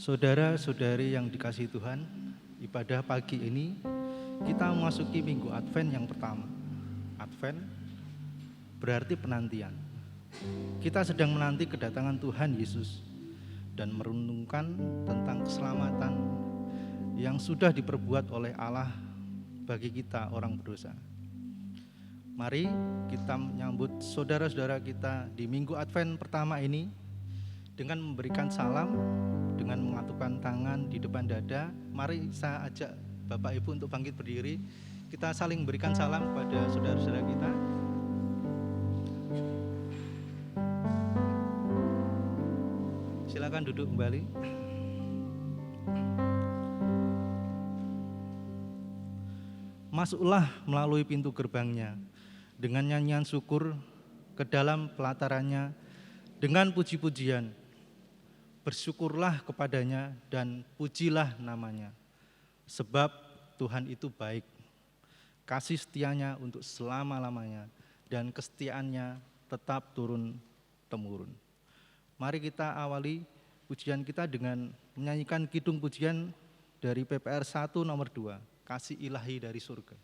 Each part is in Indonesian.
Saudara-saudari yang dikasihi Tuhan, ibadah pagi ini kita memasuki minggu Advent yang pertama. Advent berarti penantian. Kita sedang menanti kedatangan Tuhan Yesus dan merenungkan tentang keselamatan yang sudah diperbuat oleh Allah bagi kita orang berdosa. Mari kita menyambut saudara-saudara kita di minggu Advent pertama ini dengan memberikan salam, dengan mengatupkan tangan di depan dada. Mari saya ajak Bapak Ibu untuk bangkit berdiri. Kita saling berikan salam kepada saudara-saudara kita. Silakan duduk kembali. Masuklah melalui pintu gerbangnya dengan nyanyian syukur, ke dalam pelatarannya dengan puji-pujian. Bersyukurlah kepadanya dan pujilah namanya. Sebab Tuhan itu baik, kasih setianya untuk selama-lamanya, dan kesetiaannya tetap turun-temurun. Mari kita awali pujian kita dengan menyanyikan kidung pujian dari PPR 1 nomor 2, Kasih Ilahi dari Surga.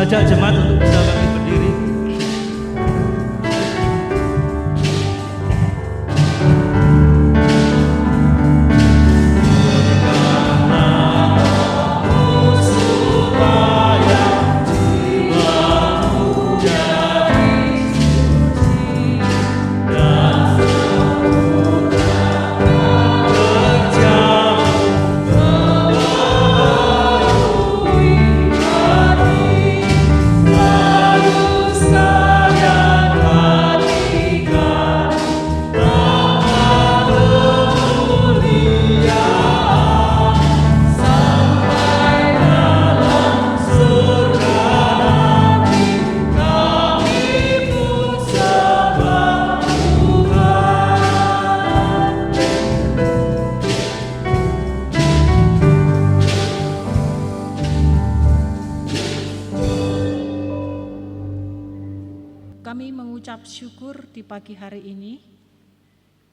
Ajak jemaat untuk bisa bangkit berdiri. Syukur di pagi hari ini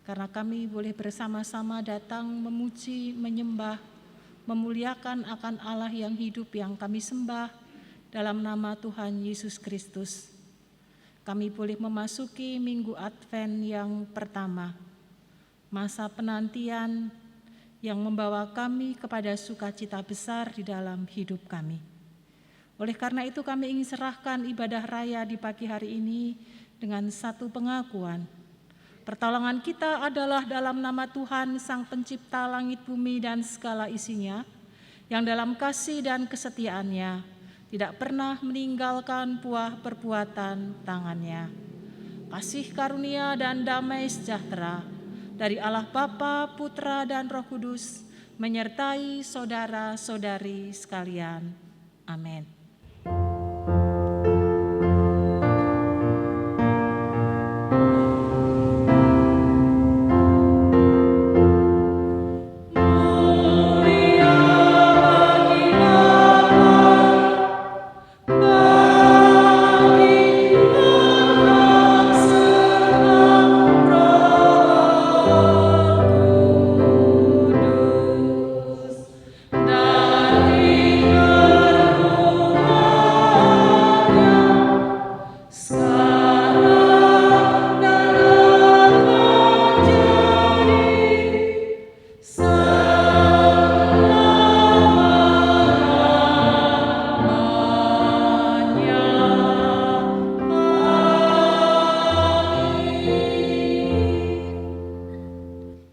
karena kami boleh bersama-sama datang memuji, menyembah, memuliakan akan Allah yang hidup yang kami sembah dalam nama Tuhan Yesus Kristus. Kami boleh memasuki minggu Advent yang pertama, masa penantian yang membawa kami kepada sukacita besar di dalam hidup kami. Oleh karena itu kami ingin serahkan ibadah raya di pagi hari ini dengan satu pengakuan. Pertolongan kita adalah dalam nama Tuhan Sang Pencipta langit bumi dan segala isinya, yang dalam kasih dan kesetiaannya tidak pernah meninggalkan buah perbuatan tangannya. Kasih karunia dan damai sejahtera dari Allah Bapa, Putra dan Roh Kudus menyertai saudara-saudari sekalian. Amin.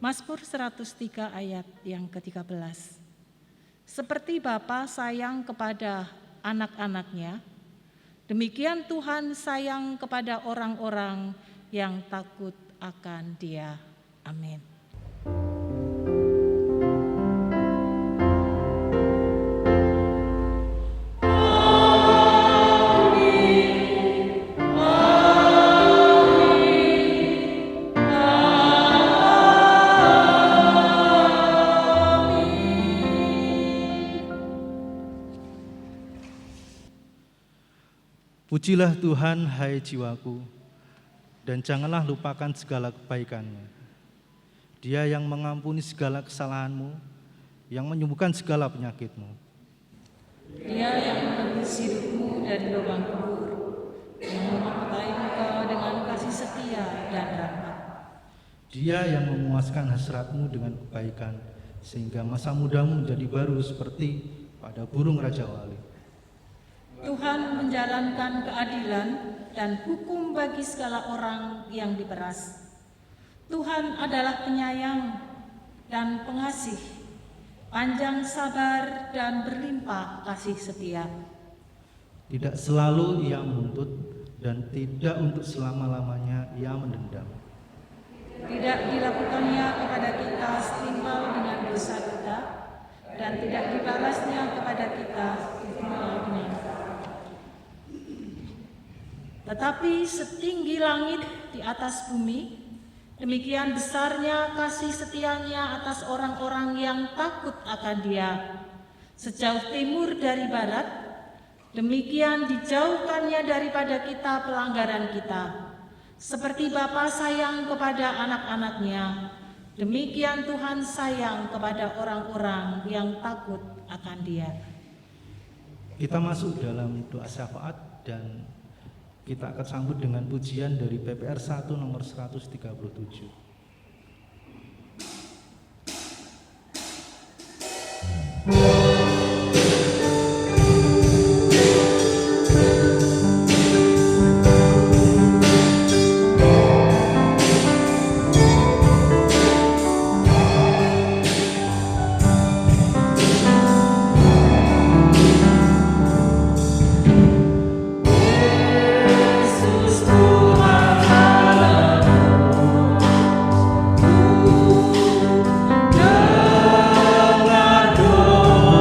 Mazmur 103 ayat yang ke-13. Seperti Bapa sayang kepada anak-anaknya, demikian Tuhan sayang kepada orang-orang yang takut akan Dia. Amin. Pujilah Tuhan, hai jiwaku, dan janganlah lupakan segala kebaikan-Nya. Dia yang mengampuni segala kesalahanmu, yang menyembuhkan segala penyakitmu. Dia yang menebus hidupmu dari lubang kubur, yang memahami engkau dengan kasih setia dan rahmat. Dia yang memuaskan hasratmu dengan kebaikan, sehingga masa mudamu menjadi baru seperti pada burung Raja Wali. Tuhan menjalankan keadilan dan hukum bagi segala orang yang diperas. Tuhan adalah penyayang dan pengasih, panjang sabar dan berlimpah kasih setia. Tidak selalu Ia menuntut dan tidak untuk selama-lamanya Ia mendendam. Tidak dilakukannya kepada kita setimpal dengan dosa kita, dan tidak dibalasnya kepada kita setimpal dengan tetapi setinggi langit di atas bumi, demikian besarnya kasih setianya atas orang-orang yang takut akan Dia. Sejauh timur dari barat, demikian dijauhkannya daripada kita pelanggaran kita. Seperti Bapa sayang kepada anak-anaknya, demikian Tuhan sayang kepada orang-orang yang takut akan Dia. Kita masuk dalam doa syafaat dan kita akan sambut dengan pujian dari PPR 1 nomor 137. Dengar doa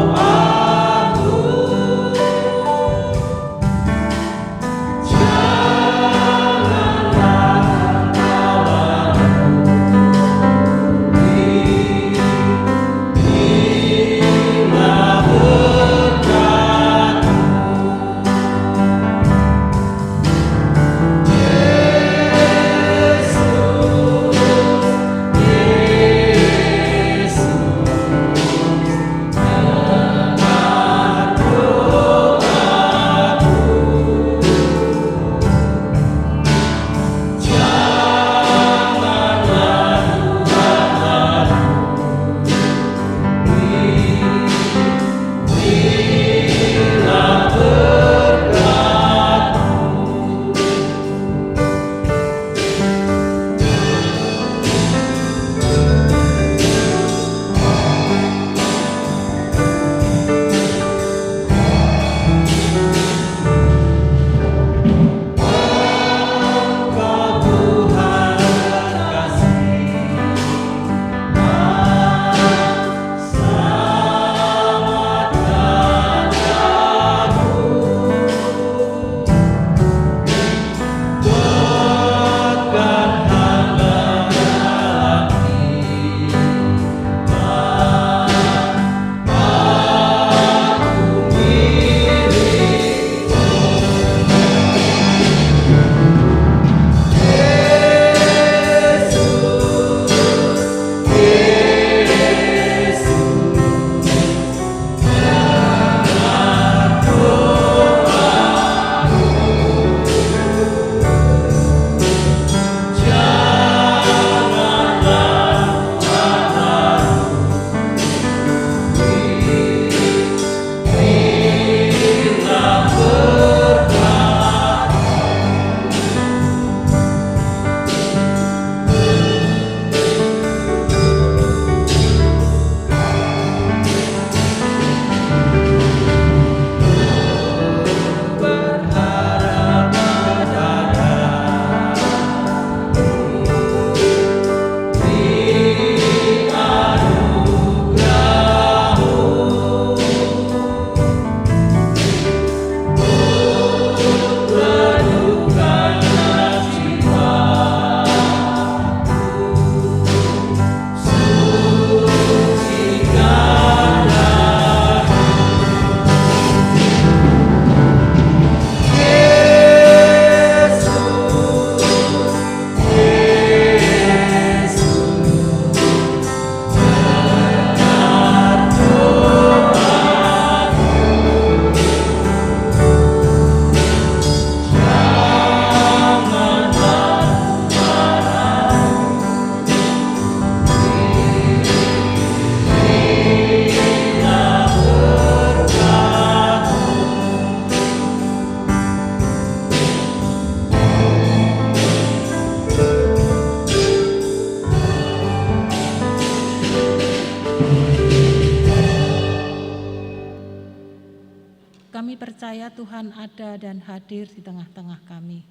kami percaya Tuhan ada dan hadir di tengah-tengah kami.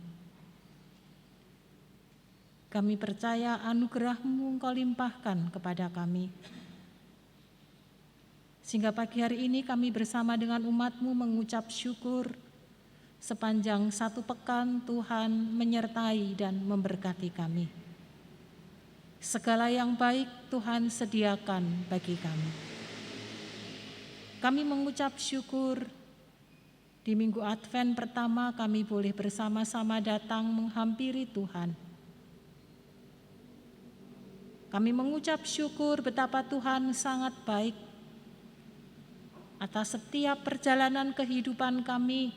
Kami percaya anugerah-Mu Engkau limpahkan kepada kami. Sehingga pagi hari ini kami bersama dengan umat-Mu mengucap syukur sepanjang satu pekan Tuhan menyertai dan memberkati kami. Segala yang baik Tuhan sediakan bagi kami. Kami mengucap syukur di Minggu Advent pertama kami boleh bersama-sama datang menghampiri Tuhan. Kami mengucap syukur betapa Tuhan sangat baik atas setiap perjalanan kehidupan kami,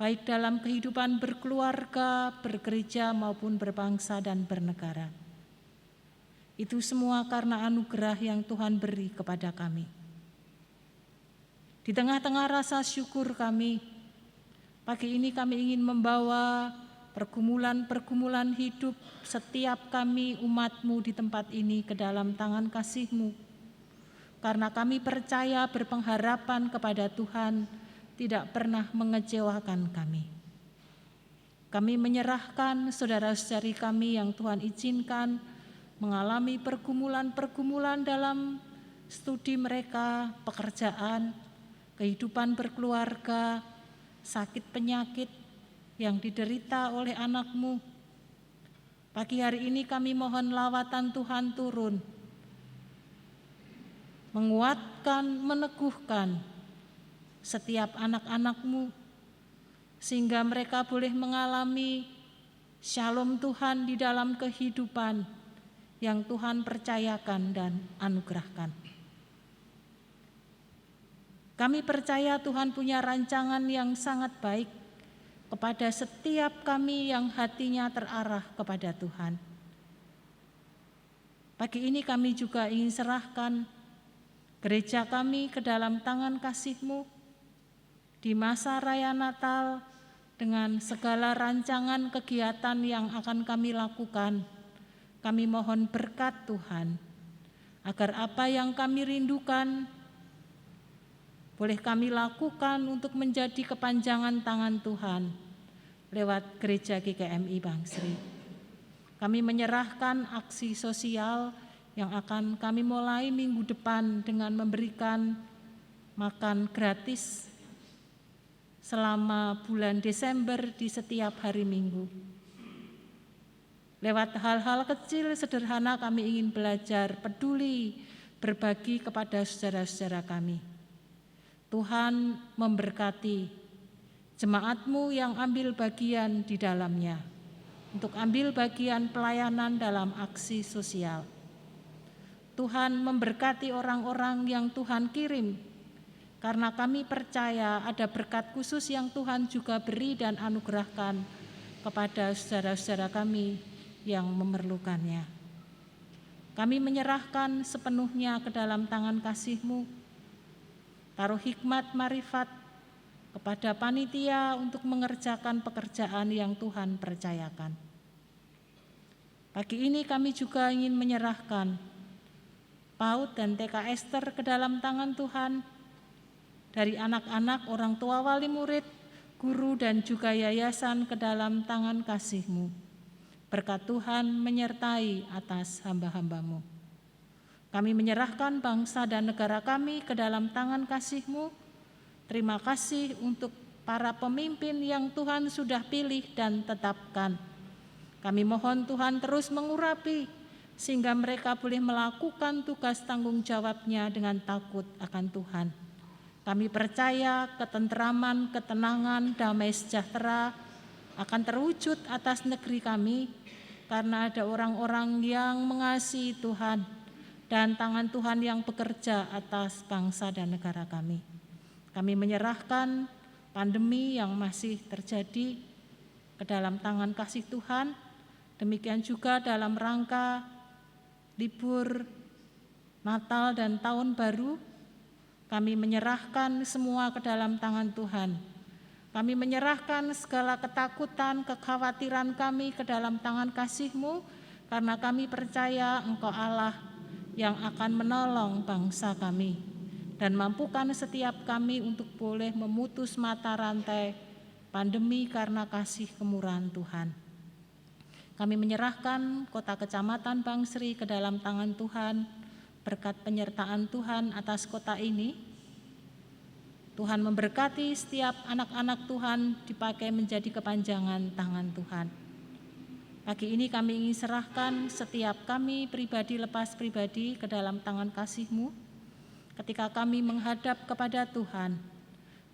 baik dalam kehidupan berkeluarga, bergereja maupun berbangsa dan bernegara. Itu semua karena anugerah yang Tuhan beri kepada kami. Di tengah-tengah rasa syukur kami, pagi ini kami ingin membawa pergumulan-pergumulan hidup setiap kami umat-Mu di tempat ini ke dalam tangan kasih-Mu. Karena kami percaya berpengharapan kepada Tuhan tidak pernah mengecewakan kami. Kami menyerahkan saudara-saudari kami yang Tuhan izinkan mengalami pergumulan-pergumulan dalam studi mereka, pekerjaan, kehidupan berkeluarga, sakit penyakit yang diderita oleh anak-Mu. Pagi hari ini kami mohon lawatan Tuhan turun, menguatkan, meneguhkan setiap anak-anak-Mu, sehingga mereka boleh mengalami shalom Tuhan di dalam kehidupan yang Tuhan percayakan dan anugerahkan. Kami percaya Tuhan punya rancangan yang sangat baik kepada setiap kami yang hatinya terarah kepada Tuhan. Pagi ini kami juga ingin serahkan gereja kami ke dalam tangan kasih-Mu di masa raya Natal dengan segala rancangan kegiatan yang akan kami lakukan. Kami mohon berkat Tuhan agar apa yang kami rindukan boleh kami lakukan untuk menjadi kepanjangan tangan Tuhan lewat gereja GKMI Bangsri. Kami menyerahkan aksi sosial yang akan kami mulai minggu depan dengan memberikan makan gratis selama bulan Desember di setiap hari Minggu. Lewat hal-hal kecil sederhana kami ingin belajar peduli, berbagi kepada saudara-saudara kami. Tuhan memberkati jemaat-Mu yang ambil bagian di dalamnya untuk ambil bagian pelayanan dalam aksi sosial. Tuhan memberkati orang-orang yang Tuhan kirim, karena kami percaya ada berkat khusus yang Tuhan juga beri dan anugerahkan kepada saudara-saudara kami yang memerlukannya. Kami menyerahkan sepenuhnya ke dalam tangan kasih-Mu, taruh hikmat marifat kepada panitia untuk mengerjakan pekerjaan yang Tuhan percayakan. Pagi ini kami juga ingin menyerahkan PAUD dan TK Ester ke dalam tangan Tuhan, dari anak-anak, orang tua wali murid, guru dan juga yayasan ke dalam tangan kasih-Mu. Berkat Tuhan menyertai atas hamba-hamba-Mu. Kami menyerahkan bangsa dan negara kami ke dalam tangan kasih-Mu. Terima kasih untuk para pemimpin yang Tuhan sudah pilih dan tetapkan. Kami mohon Tuhan terus mengurapi sehingga mereka boleh melakukan tugas tanggung jawabnya dengan takut akan Tuhan. Kami percaya ketentraman, ketenangan, damai sejahtera akan terwujud atas negeri kami karena ada orang-orang yang mengasihi Tuhan dan tangan Tuhan yang bekerja atas bangsa dan negara kami. Kami menyerahkan pandemi yang masih terjadi ke dalam tangan kasih Tuhan. Demikian juga dalam rangka libur Natal dan Tahun Baru, kami menyerahkan semua ke dalam tangan Tuhan. Kami menyerahkan segala ketakutan, kekhawatiran kami ke dalam tangan kasih-Mu, karena kami percaya Engkau Allah yang akan menolong bangsa kami. dan mampukan setiap kami untuk boleh memutus mata rantai pandemi karena kasih kemurahan Tuhan. Kami menyerahkan kota kecamatan Bangsri ke dalam tangan Tuhan, berkat penyertaan Tuhan atas kota ini. Tuhan memberkati setiap anak-anak Tuhan dipakai menjadi kepanjangan tangan Tuhan. Pagi ini kami ingin serahkan setiap kami pribadi lepas pribadi ke dalam tangan kasih-Mu. Ketika kami menghadap kepada Tuhan,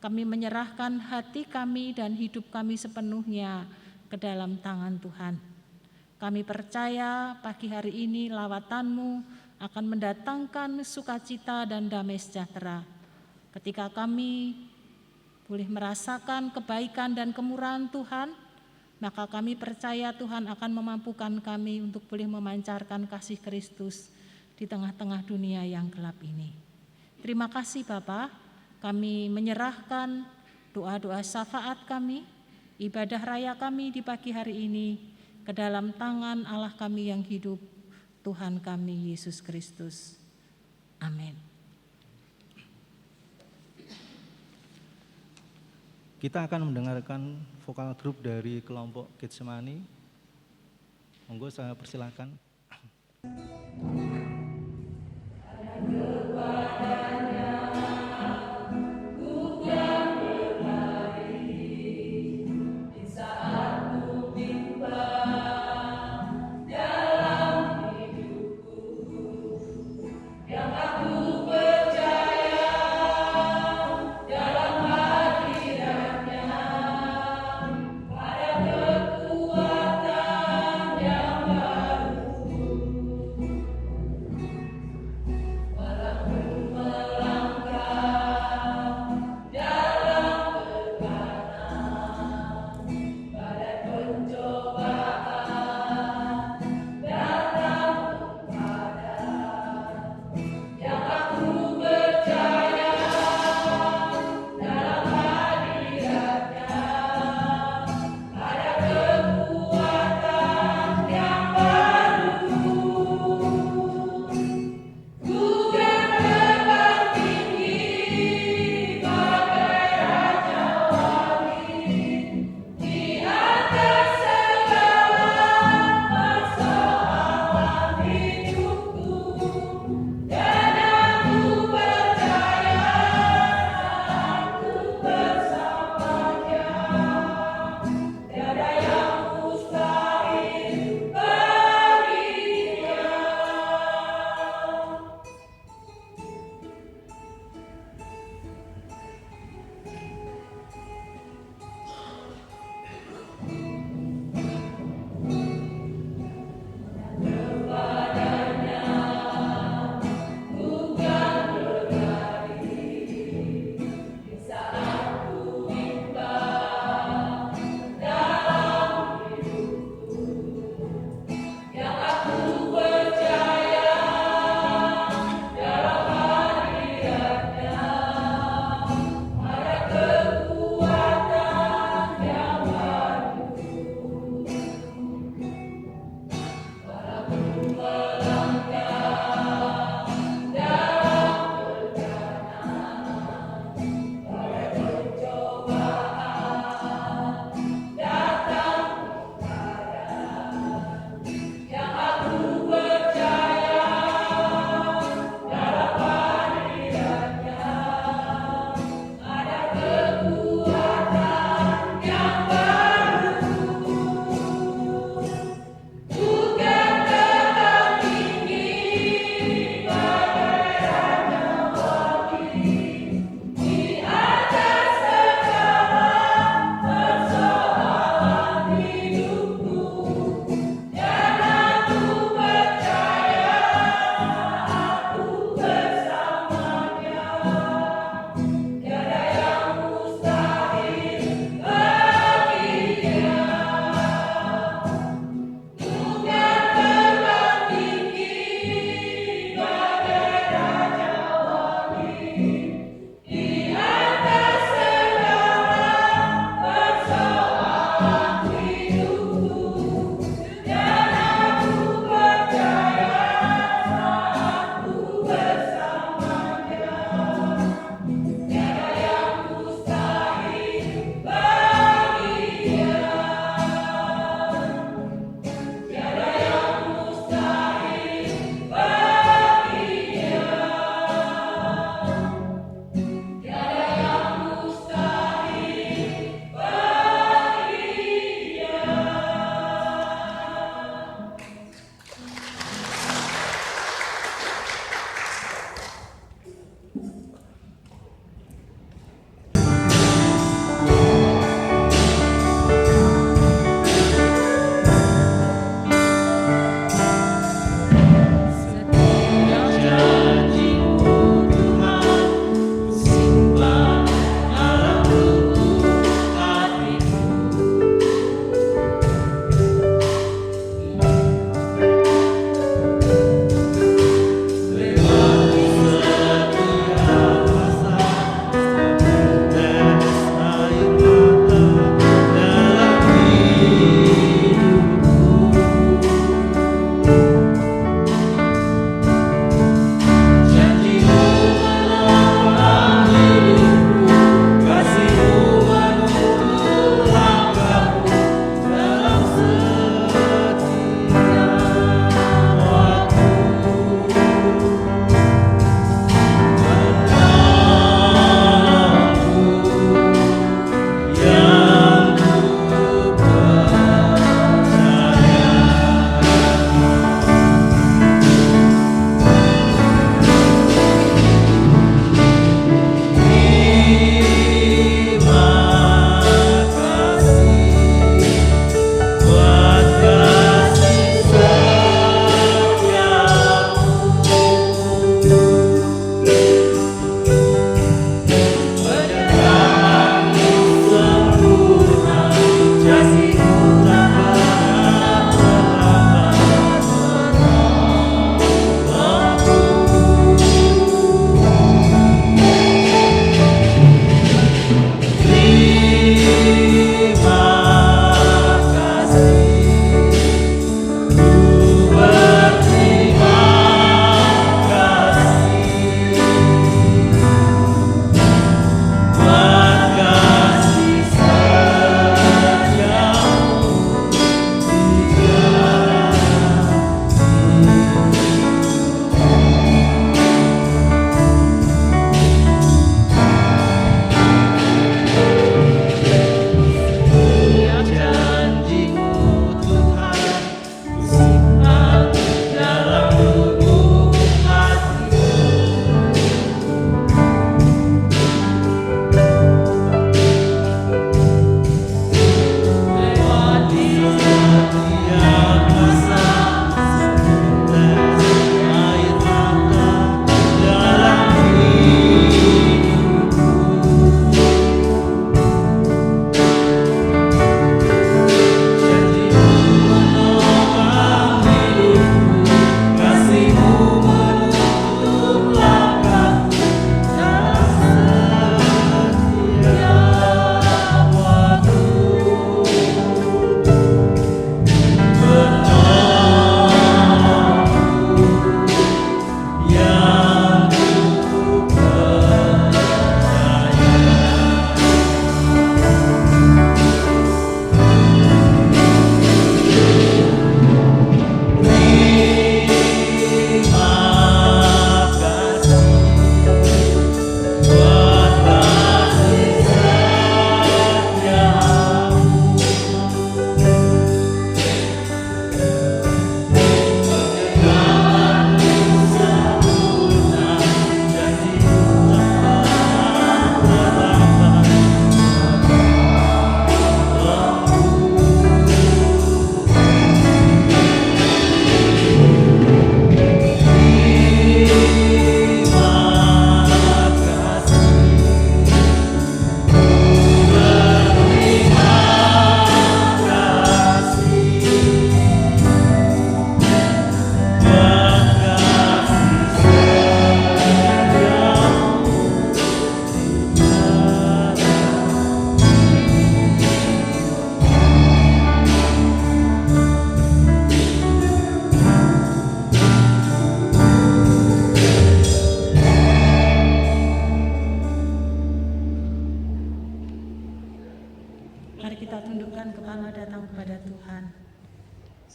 kami menyerahkan hati kami dan hidup kami sepenuhnya ke dalam tangan Tuhan. Kami percaya pagi hari ini lawatan-Mu akan mendatangkan sukacita dan damai sejahtera. Ketika kami boleh merasakan kebaikan dan kemurahan Tuhan, maka kami percaya Tuhan akan memampukan kami untuk boleh memancarkan kasih Kristus di tengah-tengah dunia yang gelap ini. Terima kasih Bapa, kami menyerahkan doa-doa syafaat kami, ibadah raya kami di pagi hari ini ke dalam tangan Allah kami yang hidup, Tuhan kami Yesus Kristus. Amin. Kita akan mendengarkan vokal grup dari kelompok Getsemani. Monggo saya persilakan.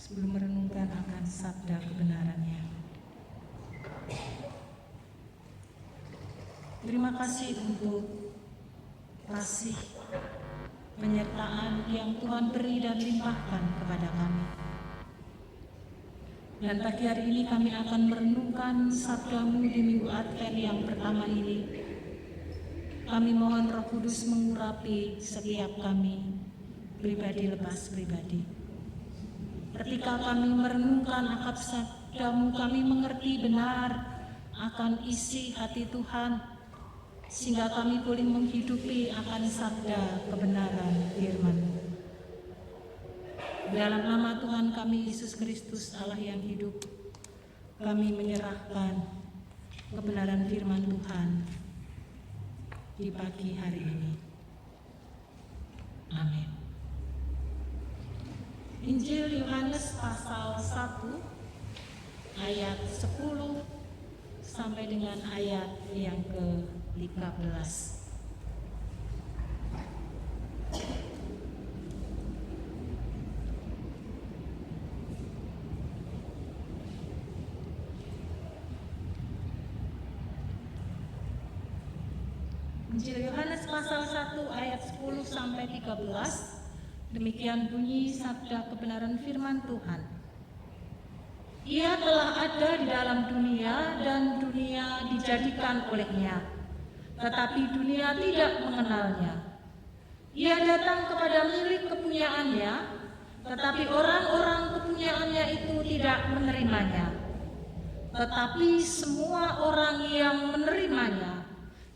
sebelum merenungkan akan sabda kebenarannya. Terima kasih untuk kasih penyertaan yang Tuhan beri dan limpahkan kepada kami. Dan pagi hari ini kami akan merenungkan sabda-Mu di Minggu Advent yang pertama ini. Kami mohon Roh Kudus mengurapi setiap kami, pribadi lepas pribadi. Ketika kami merenungkan akan sabda-Mu, kami mengerti benar akan isi hati Tuhan, sehingga kami boleh menghidupi akan sabda kebenaran firman-Mu. Dalam nama Tuhan kami Yesus Kristus, Allah yang hidup, kami menyerahkan kebenaran firman Tuhan di pagi hari ini. Amin. Injil Yohanes pasal 1 ayat 10 sampai dengan ayat yang ke-13. Injil Yohanes pasal 1 ayat 10 sampai 13. Demikian bunyi sabda kebenaran firman Tuhan. Ia telah ada di dalam dunia dan dunia dijadikan olehnya, tetapi dunia tidak mengenalnya. Ia datang kepada milik kepunyaannya, tetapi orang-orang kepunyaannya itu tidak menerimanya. Tetapi semua orang yang menerimanya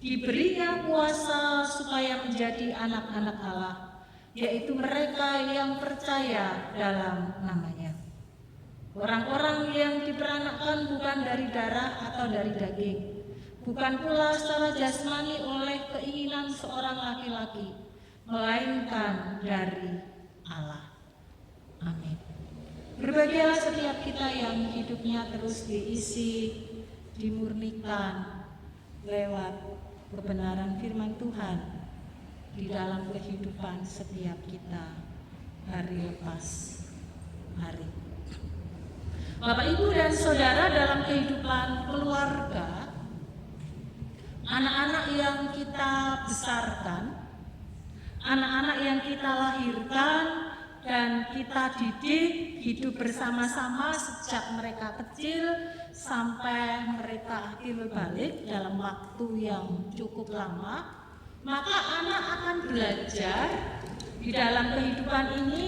diberinya kuasa supaya menjadi anak-anak Allah, yaitu mereka yang percaya dalam namanya. Orang-orang yang diperanakkan bukan dari darah atau dari daging, bukan pula secara jasmani oleh keinginan seorang laki-laki, melainkan dari Allah. Amin. Berbahagialah setiap kita yang hidupnya terus diisi, dimurnikan lewat kebenaran firman Tuhan di dalam kehidupan setiap kita hari lepas hari. Bapak, Ibu, dan Saudara, dalam kehidupan keluarga, anak-anak yang kita besarkan, anak-anak yang kita lahirkan dan kita didik hidup bersama-sama sejak mereka kecil sampai mereka akhir balik dalam waktu yang cukup lama, maka anak akan belajar di dalam kehidupan ini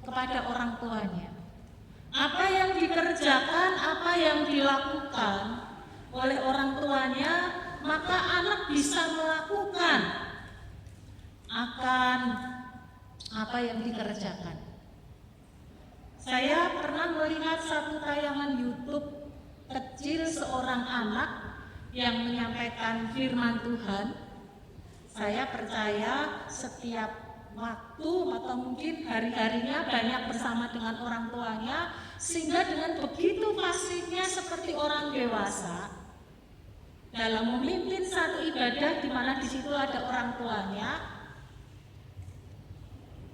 kepada orang tuanya. Apa yang dikerjakan, apa yang dilakukan oleh orang tuanya, maka anak bisa melakukan akan apa yang dikerjakan. Saya pernah melihat satu tayangan YouTube kecil seorang anak yang menyampaikan firman Tuhan. Saya percaya setiap waktu atau mungkin hari-harinya banyak bersama dengan orang tuanya, sehingga dengan begitu fasihnya seperti orang dewasa dalam memimpin satu ibadah di mana di situ ada orang tuanya,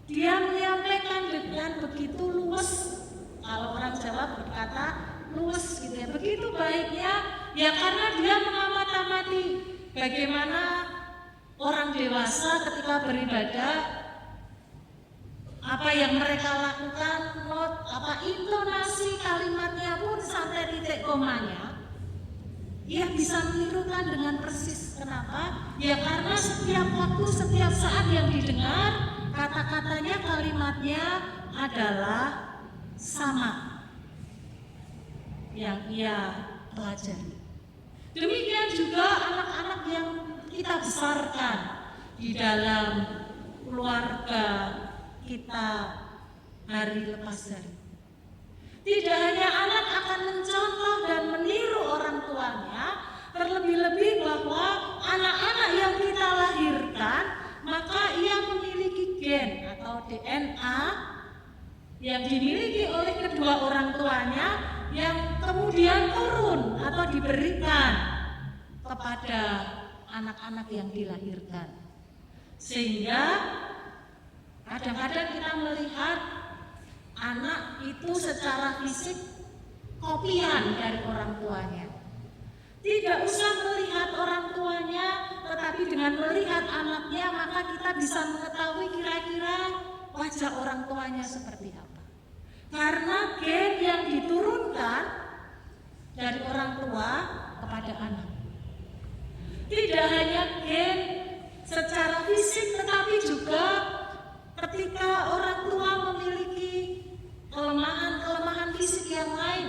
dia menyampaikan dengan begitu luwes. Kalau orang Jawa berkata luwes gitu ya, begitu baiknya ya, karena dia mengamati bagaimana orang dewasa ketika beribadah, apa yang mereka lakukan, apa intonasi kalimatnya pun sampai titik komanya, ia bisa menirukan dengan persis. Kenapa? Ya karena setiap waktu, setiap saat yang didengar, kata-katanya, kalimatnya adalah sama yang ia pelajari. Demikian juga anak-anak yang kita besarkan di dalam keluarga kita hari lepas hari. Tidak hanya anak akan mencontoh dan meniru orang tuanya, terlebih-lebih bahwa anak-anak yang kita lahirkan, maka ia memiliki gen atau DNA yang dimiliki oleh kedua orang tuanya, yang kemudian turun atau diberikan kepada anak-anak yang dilahirkan. Sehingga kadang-kadang kita melihat anak itu secara fisik kopian dari orang tuanya. Tidak usah melihat orang tuanya, tetapi dengan melihat anaknya maka kita bisa mengetahui kira-kira wajah orang tuanya seperti apa. Karena gen yang diturunkan dari orang tua kepada anak. Tidak hanya gen secara fisik, tetapi juga ketika orang tua memiliki kelemahan-kelemahan fisik yang lain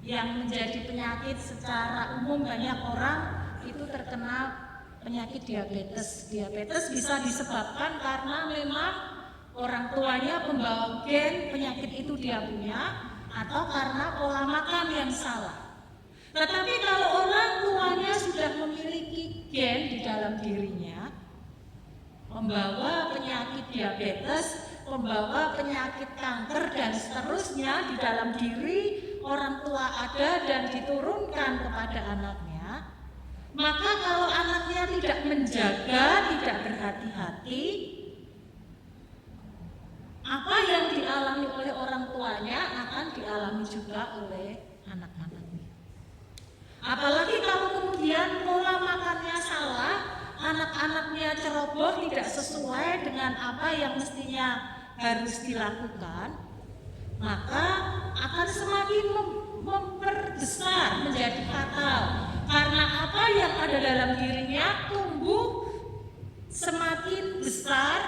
yang menjadi penyakit secara umum, banyak orang itu terkena penyakit diabetes. Diabetes bisa disebabkan karena memang orang tuanya pembawa gen penyakit itu dia punya, atau karena pola makan yang salah. Tetapi kalau orang tuanya sudah memiliki gen di dalam dirinya, membawa penyakit diabetes, membawa penyakit kanker dan seterusnya di dalam diri orang tua ada dan diturunkan kepada anaknya, maka kalau anaknya tidak menjaga, tidak berhati-hati, apa yang dialami oleh orang tuanya akan dialami juga oleh anak-anaknya. Apalagi kalau kemudian pola makannya salah, anak-anaknya ceroboh, tidak sesuai dengan apa yang mestinya harus dilakukan, maka akan semakin memperbesar, menjadi fatal. Karena apa yang ada dalam dirinya tumbuh semakin besar,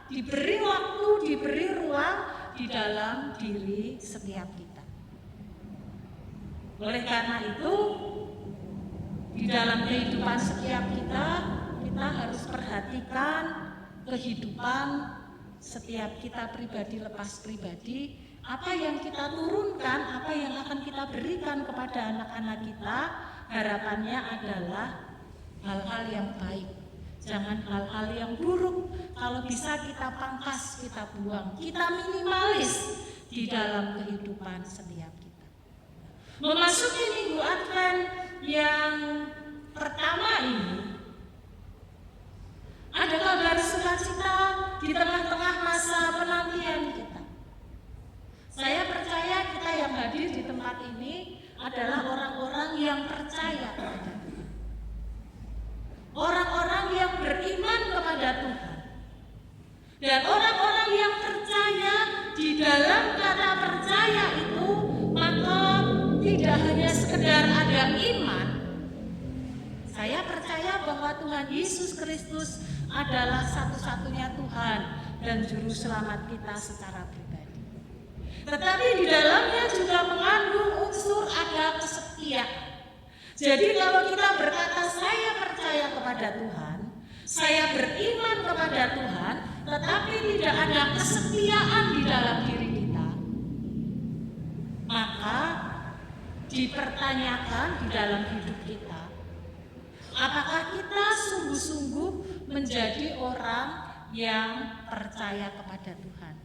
diberi waktu, diberi ruang di dalam diri setiap kita. Oleh karena itu, di dalam kehidupan setiap kita harus perhatikan kehidupan setiap kita pribadi lepas pribadi, apa yang kita turunkan, apa yang akan kita berikan kepada anak-anak kita, harapannya adalah hal-hal yang baik, jangan hal-hal yang buruk. Kalau bisa kita pangkas, kita buang, kita minimalis di dalam kehidupan setiap kita. Memasuki Minggu Advent yang pertama ini, ada kabar sukacita di tengah-tengah masa penantian kita. Saya percaya kita yang hadir di tempat ini adalah orang-orang yang percaya kepada Tuhan. Orang-orang yang beriman kepada Tuhan. Dan orang-orang yang percaya, di dalam kata percaya itu, maka tidak hanya sekedar ada iman. Saya percaya bahwa Tuhan Yesus Kristus adalah satu-satunya Tuhan dan Juru Selamat kita secara pribadi. Tetapi di dalamnya juga mengandung unsur ada kesetiaan. Jadi kalau kita berkata saya percaya kepada Tuhan, saya beriman kepada Tuhan, tetapi tidak ada kesetiaan di dalam diri kita, maka dipertanyakan di dalam hidup kita, apakah kita sungguh-sungguh menjadi orang yang percaya kepada Tuhan.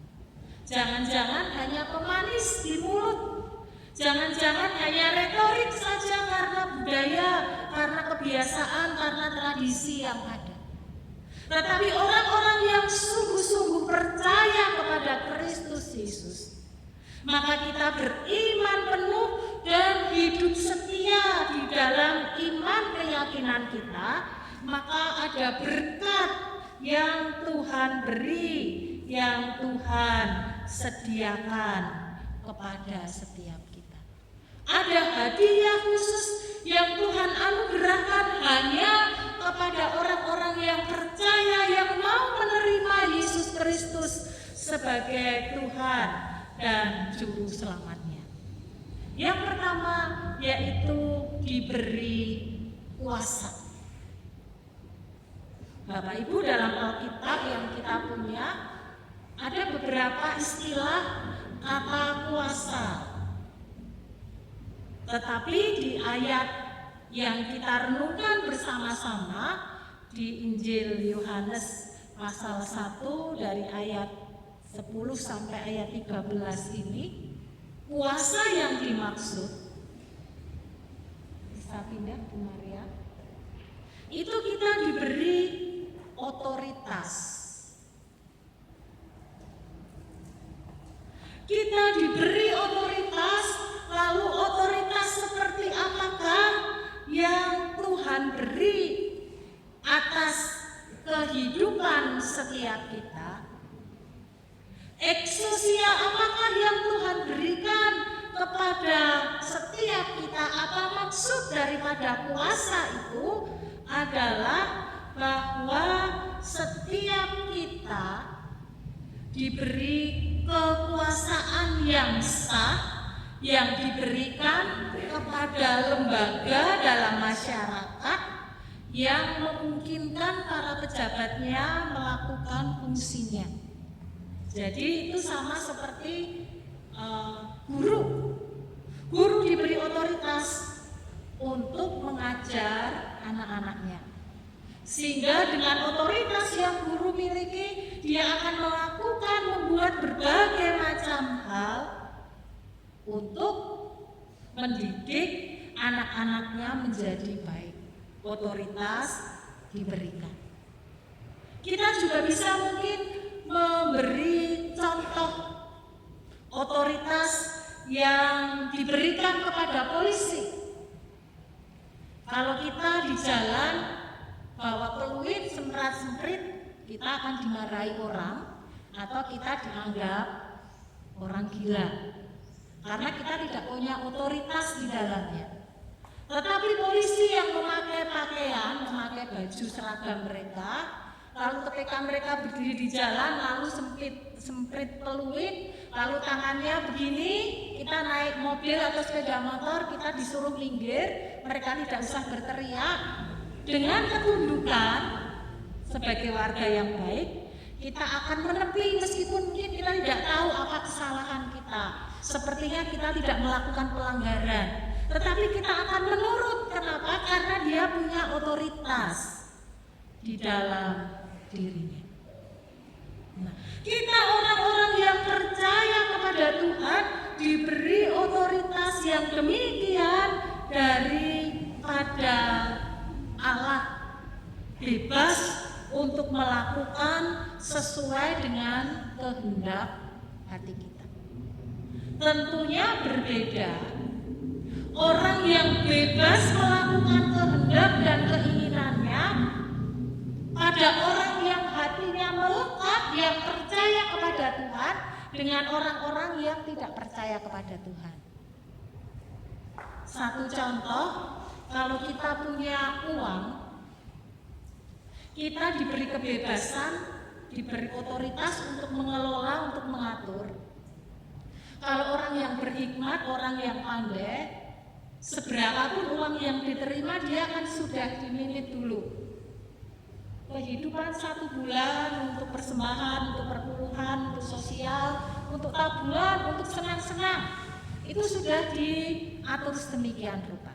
Jangan-jangan hanya pemanis di mulut, jangan-jangan hanya retorik saja karena budaya, karena kebiasaan, karena tradisi yang ada. Tetapi orang-orang yang sungguh-sungguh percaya kepada Kristus Yesus, maka kita beriman penuh dan hidup setia di dalam iman keyakinan kita, maka ada berkat yang Tuhan beri, yang Tuhan sediakan kepada setiap kita. Ada hadiah khusus yang Tuhan anugerahkan hanya kepada orang-orang yang percaya, yang mau menerima Yesus Kristus sebagai Tuhan dan Juru Selamatnya. Yang pertama yaitu diberi kuasa. Bapak Ibu, dalam Alkitab yang kita punya ada beberapa istilah kata kuasa. Tetapi di ayat yang kita renungkan bersama-sama di Injil Yohanes pasal 1 dari ayat 10 sampai ayat 13 ini, kuasa yang dimaksud, bisa pindah Bu Maria, itu kita diberi otoritas. Kita diberi otoritas, lalu otoritas seperti apakah yang Tuhan beri atas kehidupan setiap kita? Eksosia apakah yang Tuhan berikan kepada setiap kita? Apa maksud daripada kuasa itu adalah bahwa setiap kita diberi kekuasaan yang sah yang diberikan kepada lembaga dalam masyarakat yang memungkinkan para pejabatnya melakukan fungsinya. Jadi itu sama seperti guru. Guru diberi otoritas untuk mengajar anak-anaknya. Sehingga dengan otoritas yang guru miliki, dia akan membuat berbagai macam hal untuk mendidik anak-anaknya menjadi baik. Otoritas diberikan. Kita juga bisa mungkin memberi contoh otoritas yang diberikan kepada polisi. Kalau kita di jalan bawa peluit semprot-semprit, kita akan dimarahi orang atau kita dianggap orang gila karena kita tidak punya otoritas di dalamnya. Tetapi polisi yang memakai pakaian, memakai baju seragam mereka, lalu ketika mereka berdiri di jalan lalu semprit peluit, lalu tangannya begini, kita naik mobil atau sepeda motor, kita disuruh minggir, mereka tidak usah berteriak. Dengan ketundukan sebagai warga yang baik, kita akan menepi meskipun mungkin kita tidak tahu apa kesalahan kita. Sepertinya kita tidak melakukan pelanggaran, tetapi kita akan menurut. Kenapa? Karena dia punya otoritas di dalam dirinya. Nah, kita orang-orang yang percaya kepada Tuhan diberi otoritas yang demikian daripada Allah, bebas untuk melakukan sesuai dengan kehendak hati kita. Tentunya berbeda orang yang bebas melakukan kehendak dan keinginannya pada orang yang hatinya melekat, yang percaya kepada Tuhan, dengan orang-orang yang tidak percaya kepada Tuhan. Satu contoh, kalau kita punya uang, kita diberi kebebasan, diberi otoritas untuk mengelola, untuk mengatur. Kalau orang yang berhikmat, orang yang pandai, seberapapun uang yang diterima, dia akan sudah diminit dulu. Kehidupan 1 bulan untuk persembahan, untuk perpuluhan, untuk sosial, untuk tabungan, untuk senang-senang, itu sudah diatur sedemikian rupa.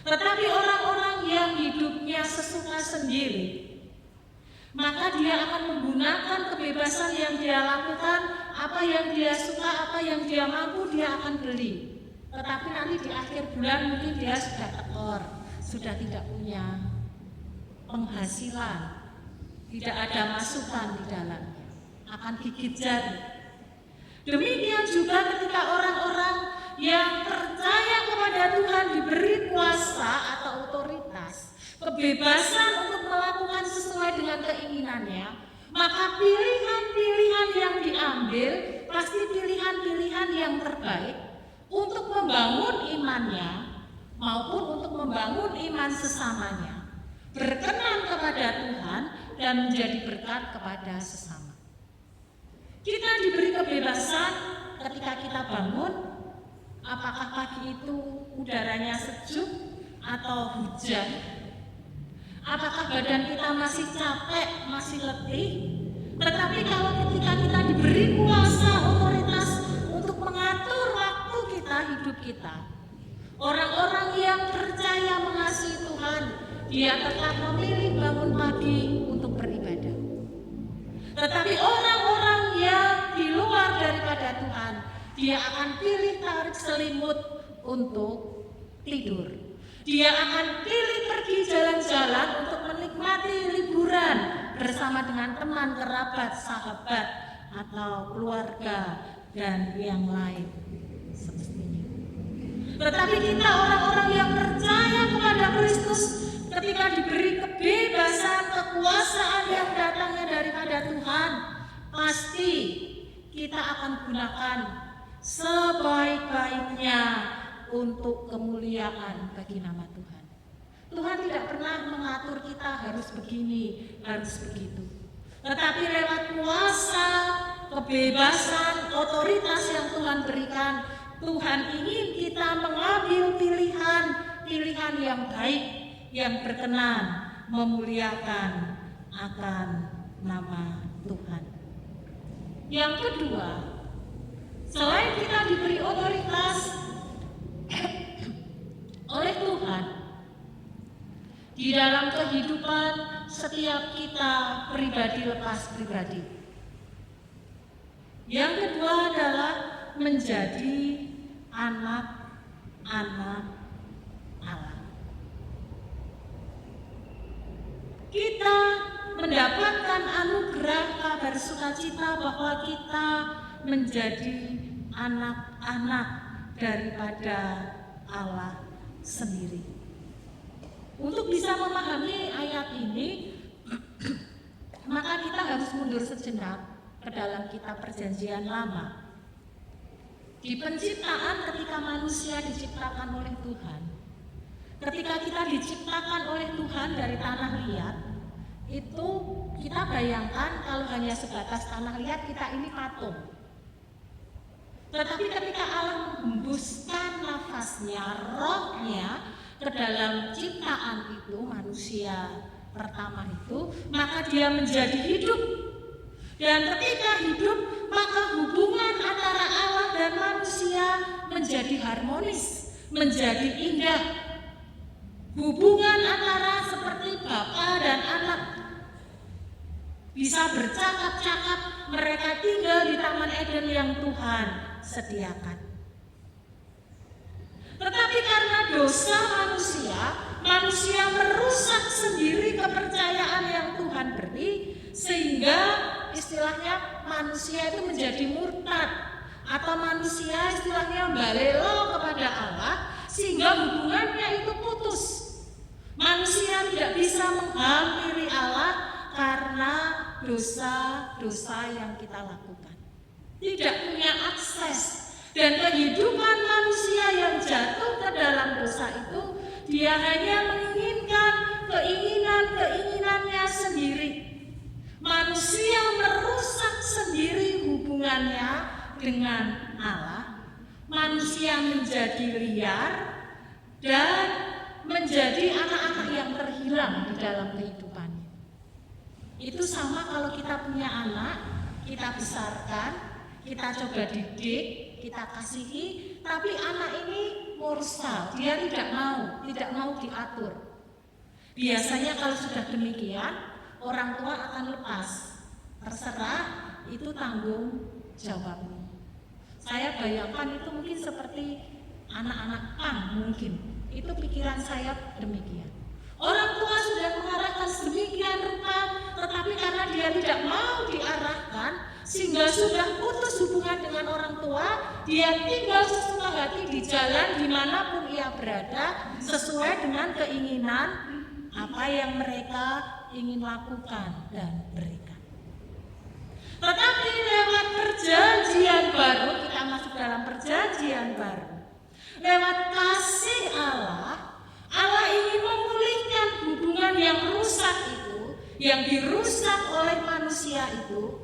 Tetapi orang-orang yang hidupnya sesuka sendiri, maka dia akan menggunakan kebebasan yang dia lakukan, apa yang dia suka, apa yang dia mampu, dia akan beli. Tetapi nanti di akhir bulan mungkin dia sudah tekor, sudah tidak punya penghasilan, tidak ada masukan di dalamnya, akan gigit jari. Demikian juga ketika orang-orang yang percaya kepada Tuhan diberi kuasa atau otoritas, kebebasan untuk melakukan sesuai dengan keinginannya, maka pilihan-pilihan yang diambil pasti pilihan-pilihan yang terbaik untuk membangun imannya maupun untuk membangun iman sesamanya, berkenan kepada Tuhan dan menjadi berkat kepada sesama. Kita diberi kebebasan ketika kita bangun, apakah pagi itu udaranya sejuk atau hujan, apakah badan kita masih capek, masih letih. Tetapi kalau ketika kita diberi kuasa otoritas untuk mengatur waktu kita, hidup kita, orang-orang yang percaya mengasihi Tuhan, dia tetap memilih bangun pagi untuk beribadah. Tetapi orang-orang yang di luar daripada Tuhan, dia akan pilih tarik selimut untuk tidur. Dia akan pilih pergi jalan-jalan untuk menikmati liburan bersama dengan teman, kerabat, sahabat, atau keluarga dan yang lain semestinya. Tetapi kita orang-orang yang percaya kepada Kristus, ketika diberi kebebasan, kekuasaan yang datangnya daripada Tuhan, pasti kita akan gunakan sebaik-baiknya untuk kemuliaan bagi nama Tuhan. Tuhan tidak pernah mengatur kita harus begini, harus begitu. Tetapi lewat kuasa, kebebasan, otoritas yang Tuhan berikan, Tuhan ingin kita mengambil pilihan yang baik, yang berkenan, memuliakan akan nama Tuhan. Yang kedua, selain kita diberi otoritas oleh Tuhan di dalam kehidupan setiap kita pribadi lepas pribadi, yang kedua adalah menjadi anak-anak Allah. Kita mendapatkan anugerah kabar sukacita bahwa kita menjadi anak-anak daripada Allah sendiri. Untuk bisa memahami ayat ini, maka kita harus mundur sejenak ke dalam kitab Perjanjian Lama. Di penciptaan, ketika manusia diciptakan oleh Tuhan, ketika kita diciptakan oleh Tuhan dari tanah liat, itu kita bayangkan kalau hanya sebatas tanah liat, kita ini patung. Tetapi ketika Allah menghembuskan nafasnya, rohnya ke dalam ciptaan itu, manusia pertama itu, maka dia menjadi hidup. Dan ketika hidup, maka hubungan antara Allah dan manusia menjadi harmonis, menjadi indah. Hubungan antara seperti bapa dan anak, bisa bercakap-cakap, mereka tinggal di Taman Eden yang Tuhan sediakan. Tetapi karena dosa manusia merusak sendiri kepercayaan yang Tuhan beri, sehingga istilahnya manusia itu menjadi murtad, atau manusia istilahnya balelo kepada Allah, sehingga hubungannya itu putus. Manusia tidak bisa menghampiri Allah karena dosa-dosa yang kita lakukan. Tidak punya akses. Dan kehidupan manusia yang jatuh ke dalam dosa itu, dia hanya menginginkan keinginannya sendiri. Manusia merusak sendiri hubungannya dengan Allah. Manusia menjadi liar dan menjadi anak-anak yang terhilang di dalam kehidupannya. Itu sama kalau kita punya anak, kita besarkan, kita coba didik, kita kasihi, tapi anak ini mursal, dia tidak mau diatur. Biasanya kalau sudah demikian, orang tua akan lepas, terserah, itu tanggung jawabmu. Saya bayangkan itu mungkin seperti anak-anak pang mungkin, itu pikiran saya demikian. Orang tua sudah mengarahkan sedemikian rupa, tetapi karena dia tidak mau diarahkan, sehingga sudah putus hubungan dengan orang tua, dia tinggal sesuka hati di jalan dimanapun ia berada, sesuai dengan keinginan apa yang mereka ingin lakukan dan berikan. Tetapi lewat perjanjian baru, kita masuk dalam perjanjian baru, lewat kasih Allah ingin memulihkan hubungan yang rusak itu, yang dirusak oleh manusia itu,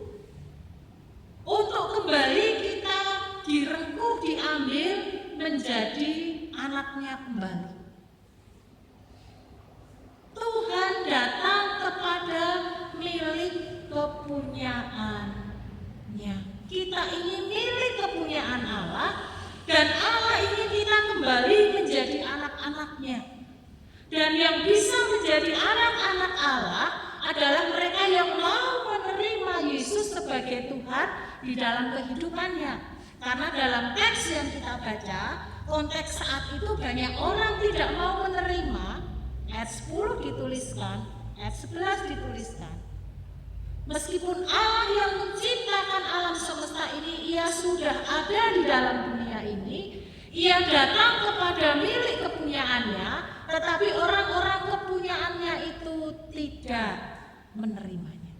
untuk kembali kita direngkuh, diambil menjadi anaknya kembali. Tuhan datang kepada milik kepunyaannya. Kita ingin milik kepunyaan Allah, dan Allah ingin kita kembali menjadi anak-anaknya. Dan yang bisa menjadi anak-anak Allah adalah mereka yang mau menerima Yesus sebagai Tuhan di dalam kehidupannya. Karena dalam teks yang kita baca, konteks saat itu banyak orang tidak mau menerima. Ayat 10 dituliskan, ayat 11 dituliskan. Meskipun Allah yang menciptakan alam semesta ini, ia sudah ada di dalam dunia ini, ia datang kepada milik kepunyaannya, tetapi orang-orang kepunyaannya itu tidak menerimanya.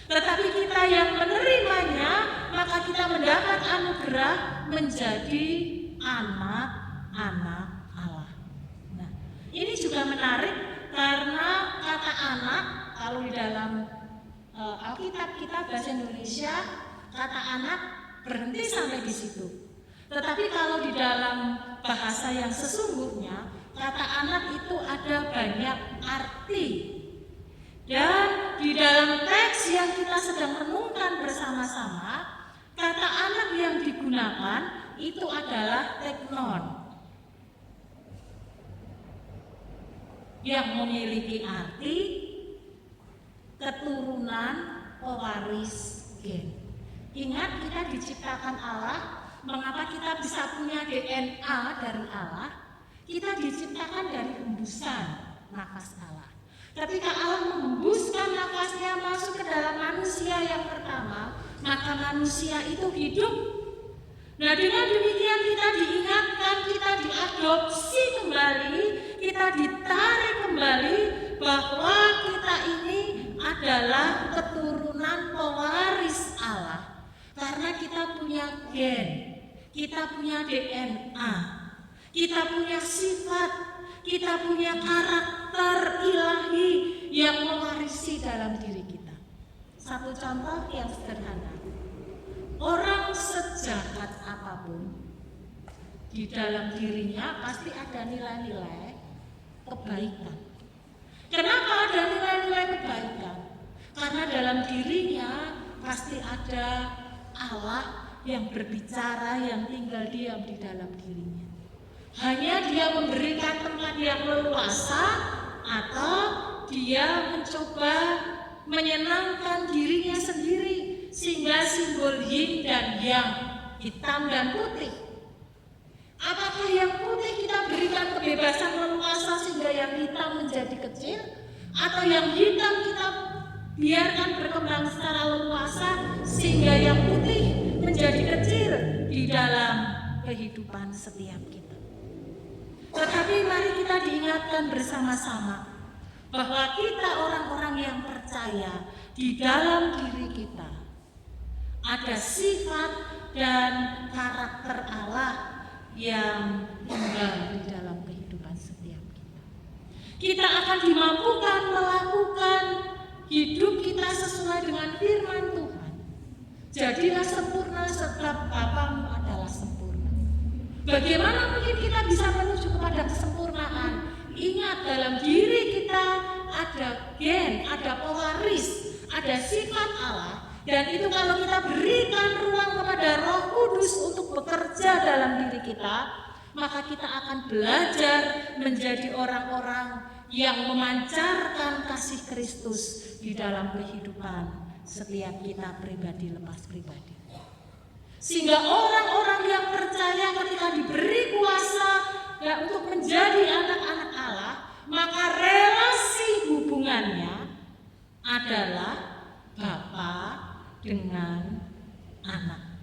Tetapi kita yang menerimanya, maka kita mendapat anugerah menjadi anak-anak Allah. Nah, ini juga menarik karena kata anak, kalau di dalam Alkitab kita bahasa Indonesia, kata anak berhenti sampai di situ. Tetapi kalau di dalam bahasa yang sesungguhnya, kata anak itu ada banyak arti. Dan di dalam teks yang kita sedang renungkan bersama-sama, kata anak yang digunakan itu adalah teknon, yang memiliki arti keturunan pewaris gen. Ingat, kita diciptakan Allah. Mengapa kita bisa punya DNA dari Allah? Kita diciptakan dari hembusan nafas Allah. Ketika Allah menghembuskan nafasnya masuk ke dalam manusia yang pertama, maka manusia itu hidup. Nah, dengan demikian kita diingatkan, kita diadopsi kembali, kita ditarik kembali bahwa kita ini adalah keturunan pewaris Allah. Karena kita punya gen, kita punya DNA, kita punya sifat, kita punya karakter ilahi yang mewarisi dalam diri kita. Satu contoh yang sederhana, orang sejahat apapun, di dalam dirinya pasti ada nilai-nilai kebaikan. Kenapa ada nilai-nilai kebaikan? Karena dalam dirinya pasti ada Allah yang berbicara, yang tinggal diam di dalam dirinya. Hanya dia memberikan tempat yang leluasa, atau dia mencoba menyenangkan dirinya sendiri, sehingga simbol yin dan yang, hitam dan putih. Apakah yang putih kita berikan kebebasan leluasa sehingga yang hitam menjadi kecil, atau yang hitam kita biarkan berkembang secara leluasa sehingga yang putih menjadi kecil di dalam kehidupan setiap kita? Tetapi mari kita diingatkan bersama-sama bahwa kita orang-orang yang percaya, di dalam diri kita ada sifat dan karakter Allah yang tinggal di dalam kehidupan setiap kita. Kita akan dimampukan melakukan hidup kita sesuai dengan firman Tuhan. Jadilah sempurna sebab Bapamu adalah sempurna. Bagaimana mungkin kita bisa menuju kepada kesempurnaan? Ingat, dalam diri kita ada gen, ada pewaris, ada sifat Allah. Dan itu kalau kita berikan ruang kepada Roh Kudus untuk bekerja dalam diri kita, maka kita akan belajar menjadi orang-orang yang memancarkan kasih Kristus di dalam kehidupan setiap kita pribadi lepas pribadi. Sehingga orang-orang yang percaya ketika diberi kuasa untuk menjadi anak-anak Allah, maka relasi hubungannya adalah Bapa dengan anak.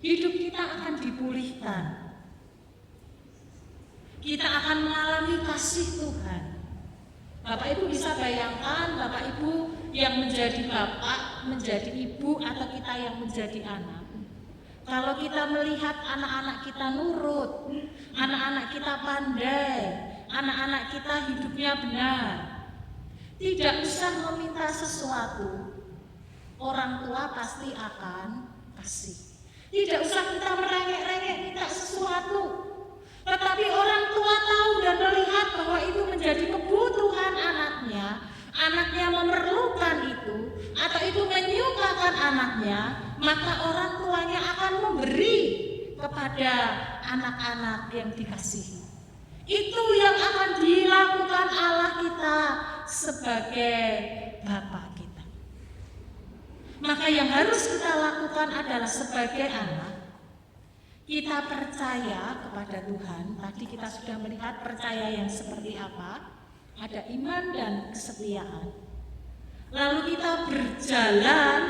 Hidup kita akan dipulihkan. Kita akan mengalami kasih Tuhan. Bapak Ibu bisa bayangkan, Bapak Ibu yang menjadi bapak, menjadi ibu, atau kita yang menjadi anak. Kalau kita melihat anak-anak kita nurut, anak-anak kita pandai, anak-anak kita hidupnya benar, tidak usah meminta sesuatu, orang tua pasti akan kasih. Tidak usah kita merengek-rengek minta sesuatu, tetapi orang tua tahu dan melihat bahwa itu menjadi kebutuhan anaknya, anaknya memerlukan itu, atau itu menyukakan anaknya, maka orang tuanya akan memberi kepada anak-anak yang dikasihi. Itu yang akan dilakukan Allah kita sebagai Bapa kita. Maka yang harus kita lakukan adalah sebagai anak, kita percaya kepada Tuhan. Tadi kita sudah melihat percaya yang seperti apa. Ada iman dan kesetiaan. lalu kita berjalan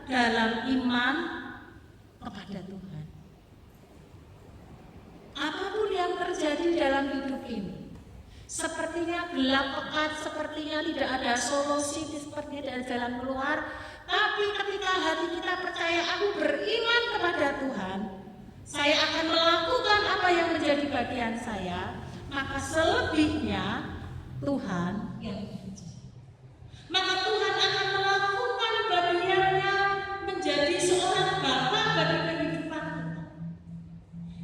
dalam iman kepada Tuhan. Apapun yang terjadi dalam hidup ini, sepertinya gelap pekat, sepertinya tidak ada solusi, sepertinya tidak ada jalan keluar. Tapi ketika hati kita percaya, aku beriman kepada Tuhan, saya akan melakukan apa yang menjadi bagian saya, maka selebihnya Tuhan yang bekerja. Maka Tuhan akan melakukan bagiannya menjadi seorang Bapa bagi kehidupan kita.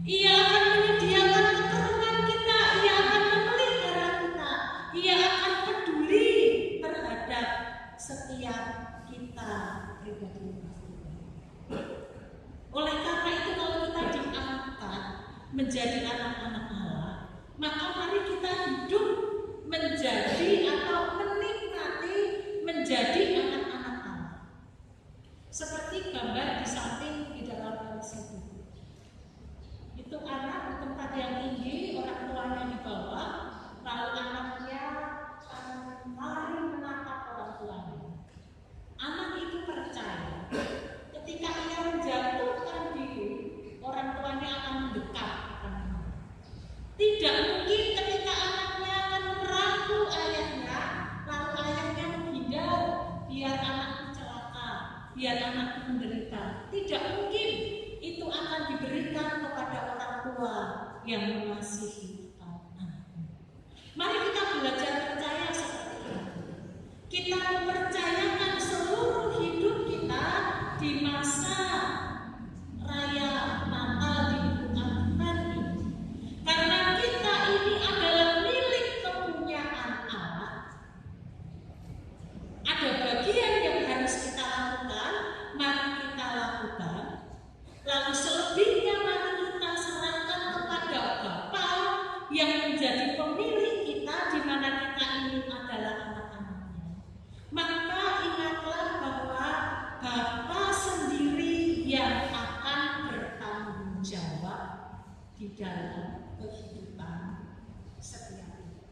Ia akan menyediakan keturunan kita, Ia akan memelihara kita, Ia akan peduli terhadap setiap kita pribadi. Oleh karena itu, kalau kita diangkat menjadi anak-anak Allah, maka mari kita hidup menjadi atau menikmati menjadi anak-anak Allah. Seperti gambar di samping di dalam garis itu anak di tempat yang tinggi, orang tuanya di bawah, lalu anaknya lari menatap orang tuanya. Anak itu percaya ketika ia menjatuhkan diri, orang tuanya akan mendekat. Tidak mungkin ketika anaknya akan merangkul ayahnya, lalu ayahnya menghindar biar anakku celaka, biar anakku menderita. Tidak mungkin itu akan diberikan kepada orang tua yang mengasihi anaknya. Mari kita belajar percaya seperti itu. Kita mempercayakan seluruh hidup kita di masa raya Natal di Advent ini. Karena kita ini adalah milik kepunyaan Allah. Ada bagian yang harus kita lakukan, mari kita lakukan. Lalu selebihnya mari kita serahkan kepada Bapa yang menjadi pemilik kita, di mana kita ini adalah anak-anaknya. Maka ingatlah bahwa Bapa sendiri yang akan bertanggung jawab di dalam kehidupan setiap kita.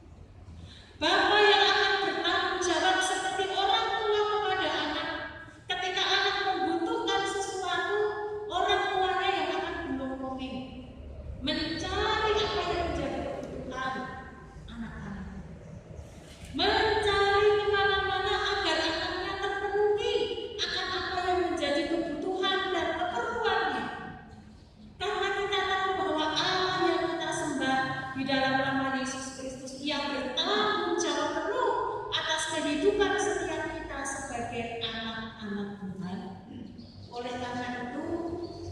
Bapa yang akan bertanggung jawab seperti orang tua kepada anak. Ketika anak membutuhkan sesuatu, orang tuanya yang akan menolong, mencari apa yang menjadi kebutuhan anak-anak, mencari kemana-mana agar anaknya terpenuhi akan apa yang menjadi kebutuhan dan keperluannya. Karena kita tahu bahwa Allah yang kita sembah di dalam nama Yesus Kristus, Ia bertanggung jawab penuh atas kehidupan setiap kita sebagai anak-anak Tuhan. Oleh karena itu,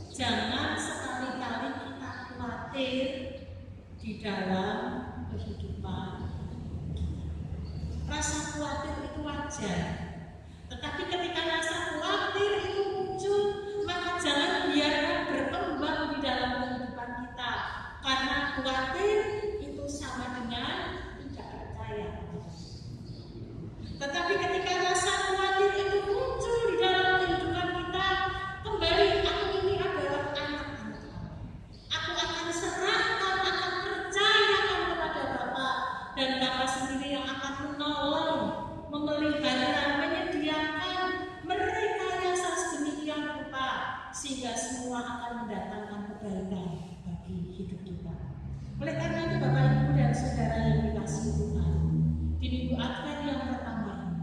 jangan sekali-kali kita khawatir di dalam kehidupan kita. Rasa khawatir itu wajar, tetapi ketika rasa khawatir itu muncul, maka jangan biarkan berkembang di dalam kehidupan kita. Karena khawatir itu sama dengan tidak percaya. Tetapi ketika rasa khawatir itu muncul di dalam kehidupan kita, kembali aku ini adalah anak-anak Allah. Aku akan serahkan, akan percayakan kepada Bapa, dan Bapa sendiri yang akan menolong, memelihara, menyediakan, merekayasa sedemikian rupa sehingga semua akan mendatangkan kebaikan bagi hidup kita. Oleh karena itu, Bapak Ibu dan Saudara yang dikasihi Tuhan, di minggu Advent yang pertama ini,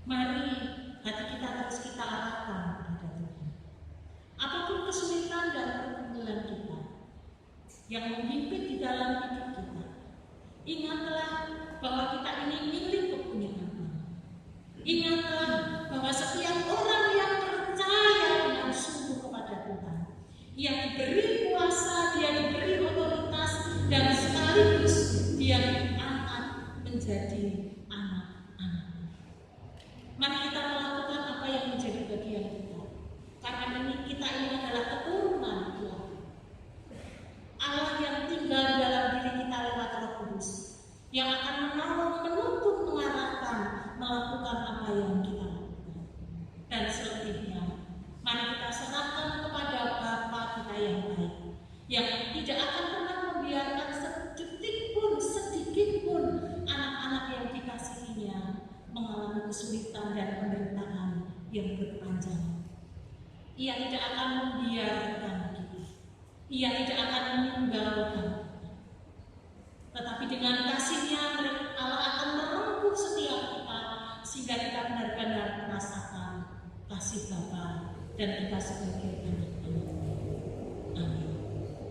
mari hati kita terus kita arahkan kepada Tuhan. Apapun kesulitan dan pergumulan kita yang menghimpit di dalam hidup kita, ingatlah bahwa kita ini milik kepunyaan Allah. Ingatlah bahwa setiap orang yang percaya dengan sungguh kepada Tuhan, ia diberi kuasa, dia diberi otoritas, dan sekaligus dia diangkat menjadi anak-anak. Mari kita melakukan apa yang menjadi bagian kita. Karena kita ini adalah keturunan Tuhan. Allah yang tinggal di dalam diri kita lewat Roh Kudus, yang akan menolong, menuntun, mengarahkan, melakukan apa yang kita lakukan. Dan selebihnya, mari kita serahkan kepada Bapa kita yang baik, yang tidak akan pernah membiarkan yang berpanjang. Ia tidak akan membiarkan kita. Ia tidak akan meninggalkan kita. Tetapi dengan kasih-Nya Allah akan merengkuh setiap kita sehingga kita benar-benar merasakan kasih Bapa dan kita sebagai anak-anak. Amin.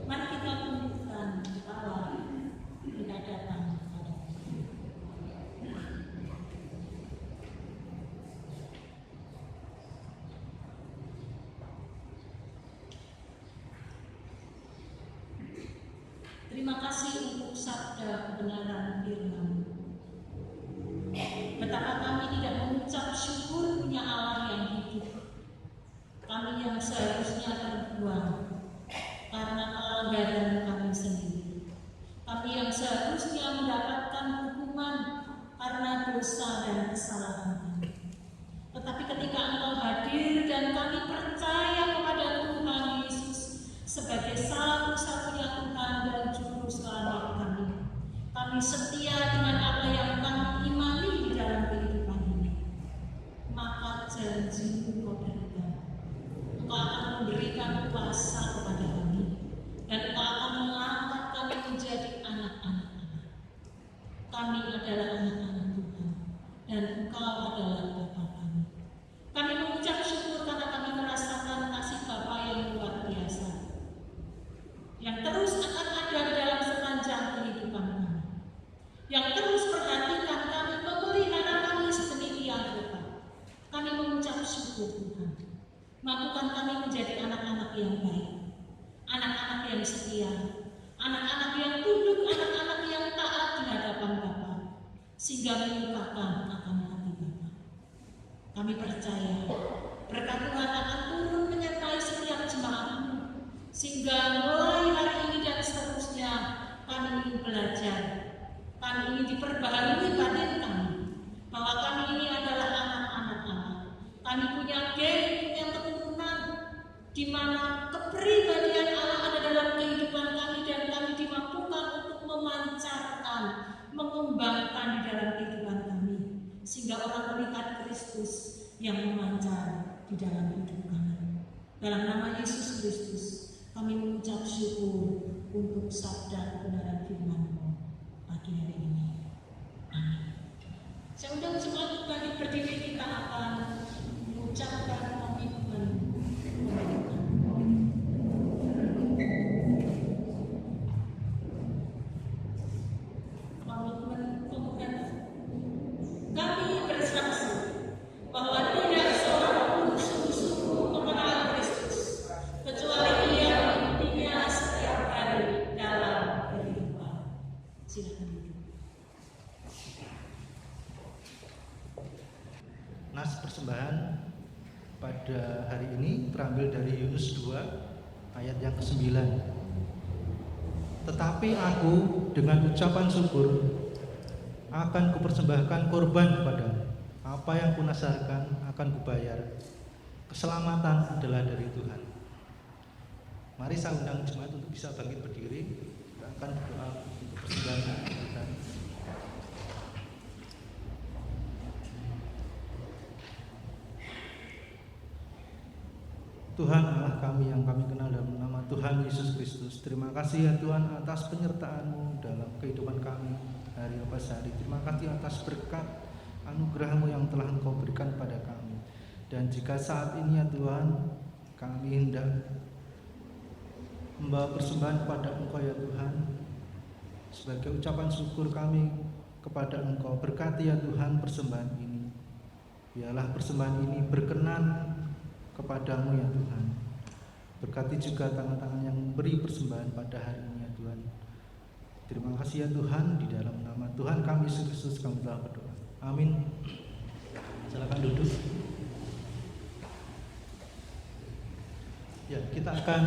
Mari kita tunjukkan bahwa kita datang kepada Tuhan. Terima kasih untuk sabda kebenaran firman. Betapa kami tidak mengucap syukur punya Allah yang hidup. Kami yang seharusnya terbuang karena pelanggaran kami sendiri. Kami yang seharusnya mendapatkan hukuman karena dosa dan kesalahan kami. Tetapi ketika Engkau hadir dan kami percaya kepada Tuhan Yesus sebagai satu-satunya Tuhan dan Juru Selamat kami, kami setia dengan apa yang kami imani di dalam kehidupan ini. Maka janji-Mu Kau berikan. Engkau akan memberikan kuasa kepada kami dan Engkau akan mengangkat kami menjadi anak-anak Allah. Kami adalah anak-anak Tuhan dan Engkau adalah Bapa kami. Kami mengucap syukur karena kami merasakan kasih Bapa yang luar biasa, yang terus akan ada di dalam sepanjang kehidupan kami, yang terus perhatikan kami, memelihara kami sedemikian rupa. Kami mengucap syukur Tuhan. Mampukan kami menjadi anak-anak yang baik, anak-anak yang setia, anak-anak yang tunduk, anak-anak yang taat di hadapan Bapa, sehingga menyukakan akan hati Bapa. Kami percaya berkat Tuhan akan turun menyertai setiap jemaat-Mu, sehingga mulai hari ini dan seterusnya kami ingin belajar, kami ingin diperbaharui batin kami, bahwa kami ini adalah anak-anak Allah. Kami punya gen, punya keturunan, di mana kepribadian Allah ada dalam kehidupan kami dan kami dimampukan untuk memancarkan, mengembangkan di dalam kehidupan kami, sehingga orang melihat Kristus yang memancar di dalam hidup kami. Dalam nama Yesus Kristus, kami mengucap syukur untuk sabda kebenaran firman-Mu pagi hari ini. Amin. Saya undang jemaat bagi berdiri, kita akan mengucapkan komitmen. Komitmen. Kami bersaksi bahwa tidak seorang pun sungguh-sungguh mengenal Kristus, kecuali Ia mengikutinya setiap hari dalam kehidupan. Silakan duduk. Nas persembahan pada hari ini terambil dari Yunus 2 ayat yang ke-9. Tetapi aku dengan ucapan syukur akan kupersembahkan korban kepadamu. Apa yang kunasarkan akan kubayar. Keselamatan adalah dari Tuhan. Mari saya undang jemaat untuk bisa bangkit berdiri. Kita akan berdoa untuk persembahan kita. Tuhan Allah kami yang kami kenal dalam nama Tuhan Yesus Kristus. Terima kasih ya Tuhan atas penyertaan-Mu dalam kehidupan kami hari lepas hari. Terima kasih atas berkat anugerah-Mu yang telah Engkau berikan pada kami. Dan jika saat ini ya Tuhan kami hendak membawa persembahan kepada Engkau ya Tuhan, sebagai ucapan syukur kami kepada Engkau, berkati ya Tuhan persembahan ini. Biarlah persembahan ini berkenan kepadamu ya Tuhan. Berkati juga tangan-tangan yang memberi persembahan pada hari ini ya Tuhan. Terima kasih ya Tuhan, di dalam nama Tuhan kami Yesus Kristus kami telah berdoa. Amin. Silakan duduk. Ya, kita akan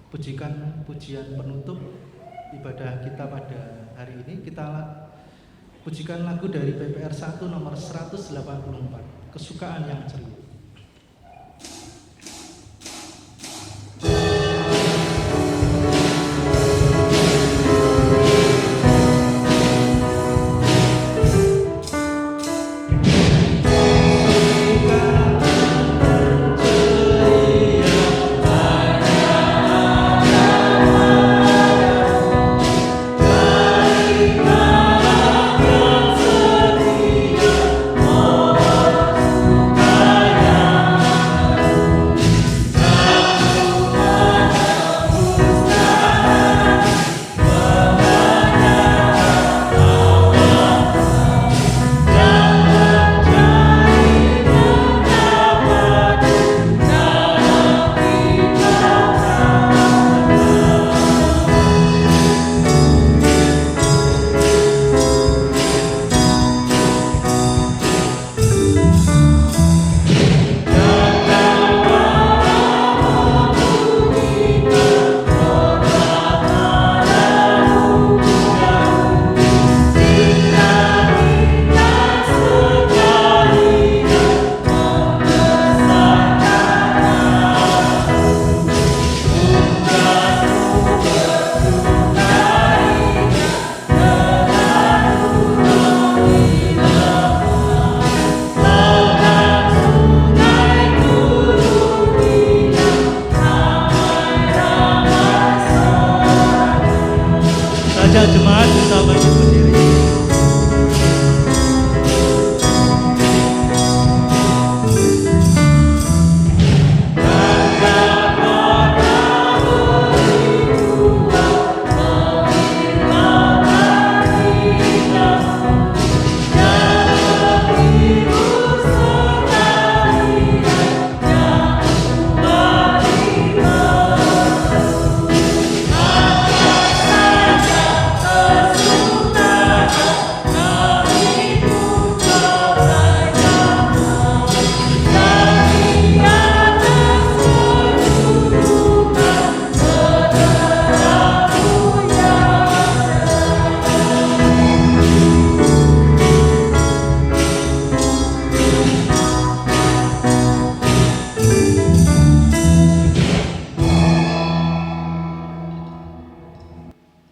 pujikan pujian penutup ibadah kita pada hari ini. Kita pujikan lagu dari PPR 1 nomor 184, Kesukaan yang Ceria. Bukan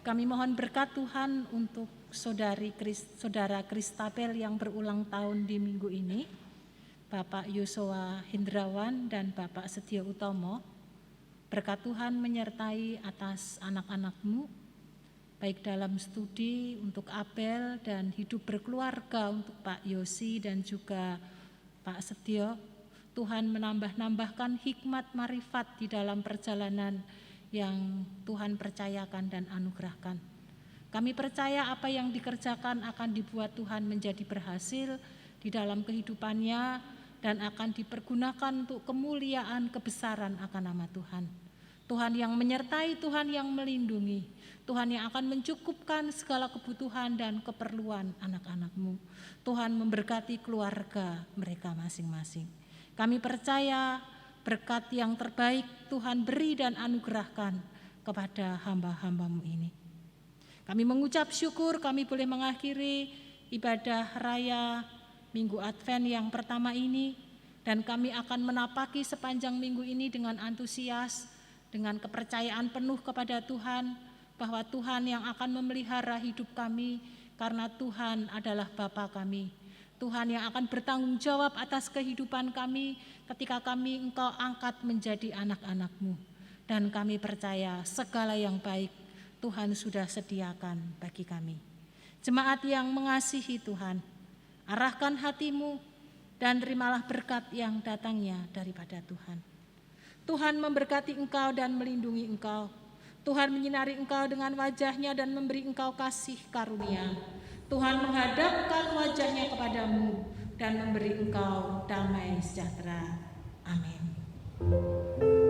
Kami mohon berkat Tuhan untuk saudara Kristabel yang berulang tahun di minggu ini, Bapak Yosua Hindrawan dan Bapak Setio Utomo. Berkat Tuhan menyertai atas anak-anakmu, baik dalam studi untuk Abel dan hidup berkeluarga untuk Pak Yosi dan juga Pak Setio. Tuhan menambahkan hikmat marifat di dalam perjalanan yang Tuhan percayakan dan anugerahkan. Kami percaya apa yang dikerjakan akan dibuat Tuhan menjadi berhasil di dalam kehidupannya dan akan dipergunakan untuk kemuliaan kebesaran akan nama Tuhan. Tuhan yang menyertai, Tuhan yang melindungi, Tuhan yang akan mencukupkan segala kebutuhan dan keperluan anak-anakmu. Tuhan memberkati keluarga mereka masing-masing. Kami percaya berkat yang terbaik Tuhan beri dan anugerahkan kepada hamba-hambamu ini. Kami mengucap syukur kami boleh mengakhiri ibadah raya Minggu Advent yang pertama ini, dan kami akan menapaki sepanjang minggu ini dengan antusias, dengan kepercayaan penuh kepada Tuhan, bahwa Tuhan yang akan memelihara hidup kami karena Tuhan adalah Bapa kami. Tuhan yang akan bertanggung jawab atas kehidupan kami ketika kami Engkau angkat menjadi anak-anak-Mu. Dan kami percaya segala yang baik Tuhan sudah sediakan bagi kami. Jemaat yang mengasihi Tuhan, arahkan hatimu dan terimalah berkat yang datangnya daripada Tuhan. Tuhan memberkati engkau dan melindungi engkau. Tuhan menyinari engkau dengan wajah-Nya dan memberi engkau kasih karunia. Tuhan menghadapkan wajah-Nya kepadamu dan memberi engkau damai sejahtera. Amin.